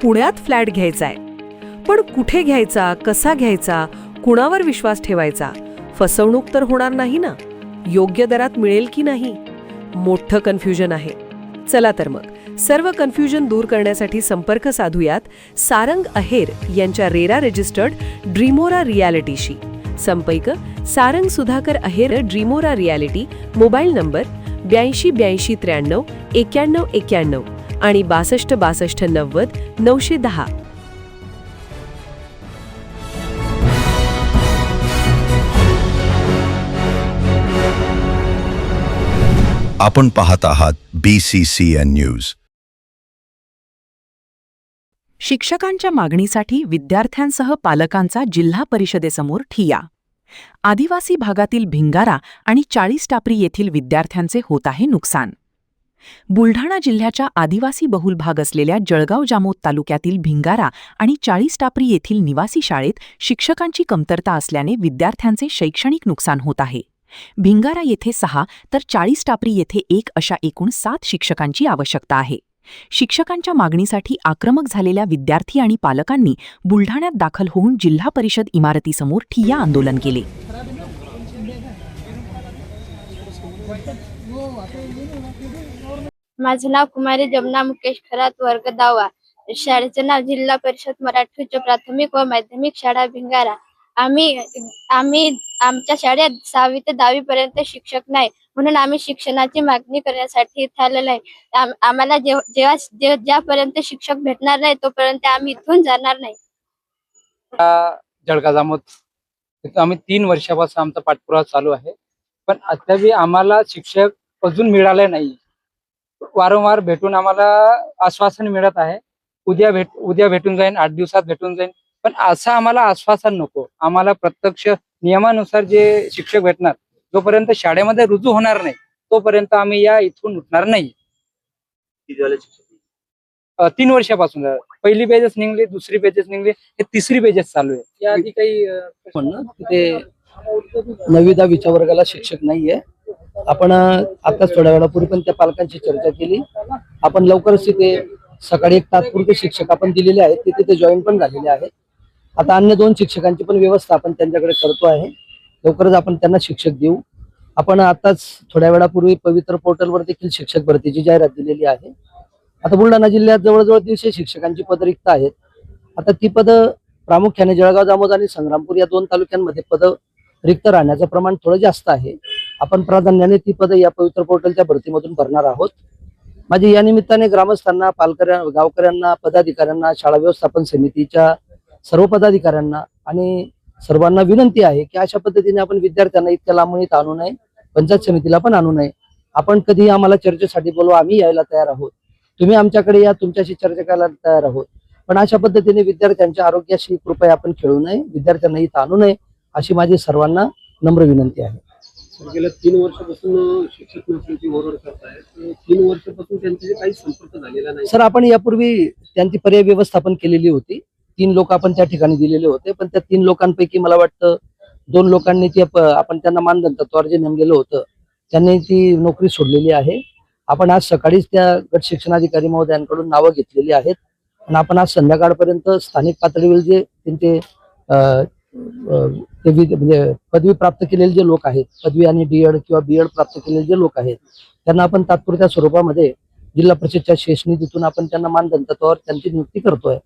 पुण्यात फ्लॅट घ्यायचा आहे. पण कुठे घ्यायचा, कसा घ्यायचा, कुणावर विश्वास ठेवायचा? फसवणूक तर होणार नाही ना? योग्य दरात मिळेल की नाही? मोठं कन्फ्युजन आहे. चला तर मग सर्व कन्फ्युजन दूर करण्यासाठी संपर्क साधूयात सारंग अहेर यांच्या रेरा रजिस्टर्ड ड्रीमोरा रियालिटीशी. संपर्क सारंग सुधाकर अहेर, ड्रीमोरा रियालिटी. मोबाईल नंबर 82 83 91 91 आणि 62 62 90 910. आपण पाहत आहात BCCN न्यूज. शिक्षकांच्या मागणीसाठी विद्यार्थ्यांसह पालकांचा जिल्हा परिषदेसमोर ठिय्या. आदिवासी भागातील भिंगारा आणि 40 टापरी येथील विद्यार्थ्यांचे होत आहे नुकसान. बुलढाणा जिल्ह्याच्या आदिवासी बहुल भाग असलेल्या जळगाव जामोद तालुक्यातील भिंगारा आणि 40 टापरी येथील निवासी शाळेत शिक्षकांची कमतरता असल्याने विद्यार्थ्यांचे शैक्षणिक नुकसान होत आहे. भिंगारा येथे 6 तर 40 टापरी येथे 1 अशा एकूण 7 शिक्षकांची आवश्यकता आहे. शिक्षकांच्या मागणीसाठी आक्रमक झालेल्या विद्यार्थी आणि पालकांनी बुलढाण्यात दाखल होऊन जिल्हा परिषद इमारतीसमोर ठिय्या आंदोलन केले. माझं नाव कुमारी जमुना मुकेश खरात, वर्ग 10वा. शाळेचं नाव जिल्हा परिषद मराठी उच्च प्राथमिक व माध्यमिक शाळा भिंगारा. आम्ही आमच्या शाळेत 6वी ते 10वी पर्यंत शिक्षक नाही, म्हणून आम्ही शिक्षणाची मागणी करण्यासाठी इथे आलेलो आहे. आम्हाला ज्यापर्यंत शिक्षक भेटणार नाही तोपर्यंत आम्ही इथून जाणार नाही. जळगाव जामोद आम्ही 3 वर्षापासून आमचा पाठपुरावा चालू आहे, पण अद्याप आम्हाला शिक्षक अजून मिळाले नाही. वारंवार भेटून आम्हाला आश्वासन मिळत आहे, उद्या भेटून जाईन, 8 दिवसात भेटून जाईन. पण असं आम्हाला आश्वासन नको. आम्हाला प्रत्यक्ष नियमानुसार जे शिक्षक भेटणार, जोपर्यंत शाळेमध्ये रुजू होणार नाही तोपर्यंत आम्ही या इथून उठणार नाही. 3 वर्षापासून पहिली पेजेस निघली, दुसरी पेजेस निघली, हे तिसरी पेजेस चालू आहे. या आधी काही म्हणणं तिथे 9वी 10वीच्या वर्गाला शिक्षक नाहीये. आपण आताच थोड्या वेळापूर्वी पण त्या पालकांची चर्चा केली. आपण लवकरच तिथे सकाळी एक तात्पुरते शिक्षक आपण दिलेले आहेत, ते तिथे जॉईन पण झालेले आहेत. आता अन्य 2 शिक्षकांची पण व्यवस्था आपण त्यांच्याकडे करतो आहे. लवकरच आपण त्यांना शिक्षक देऊ. आपण आताच थोड्या वेळापूर्वी पवित्र पोर्टलवर देखील शिक्षक भरतीची जाहिरात दिलेली आहे. आता बुलढाणा जिल्ह्यात जवळजवळ 300 शिक्षकांची पदं रिक्त आहेत. आता ती पदं प्रामुख्याने जळगाव जामोद आणि संग्रामपूर या 2 तालुक्यांमध्ये पदं रिक्त राहण्याचं प्रमाण थोडं जास्त आहे. आपण प्राधान्याने ती पदं या पवित्र पोर्टलच्या भरतीमधून भरणार आहोत. माझी या निमित्ताने ग्रामस्थांना, गावकऱ्यांना, पदाधिकाऱ्यांना, शाळा व्यवस्थापन समितीच्या सर्व पदाधिकाऱ्यांना आणि सर्वांना विनंती आहे की अशा पद्धतीने आपण विद्यार्थ्यांना इतक्या लांबून इथं आणू नये, पंचायत समितीला पण आणू नये. आपण कधी आम्हाला चर्चेसाठी बोलवा, आम्ही यायला तयार आहोत. तुम्ही आमच्याकडे या, तुमच्याशी चर्चा करायला तयार आहोत. पण अशा पद्धतीने विद्यार्थ्यांच्या आरोग्याशी कृपया आपण खेळू नये, विद्यार्थ्यांना इथं आणू नये, अशी माझी सर्वांना नम्र विनंती आहे. गेल्या 3 वर्षापासून शिक्षक नोकरीची ओरड करतायत. 3 वर्षापासून त्यांचे काही संपर्क झालेला नाही. सर, आपण यापूर्वी त्यांची पर्याय व्यवस्थापन केलेली होती. 3 लोक आपण त्या ठिकाणी दिलेले होते, पण त्या 3 लोकांपैकी मला वाटतं 2 लोकांनी ती आपण त्यांना मानधन तत्वावर जे नेमलेलं होतं त्यांनी ती नोकरी सोडलेली आहे. आपण आज सकाळीच त्या गट शिक्षणाधिकारी महोदयांकडून नावं घेतलेली आहेत आणि आपण आज संध्याकाळपर्यंत स्थानिक पातळीवर जे त्यांचे म्हणजे पदवी प्राप्त केलेले जे लोक आहेत, पदवी आणि D.Ed किंवा B.Ed प्राप्त केलेले जे लोक आहेत, त्यांना आपण तात्पुरत्या स्वरूपामध्ये जिल्हा परिषदच्या शेष निधीतून आपण त्यांना मानधन तत्वावर त्यांची नियुक्ती करतोय.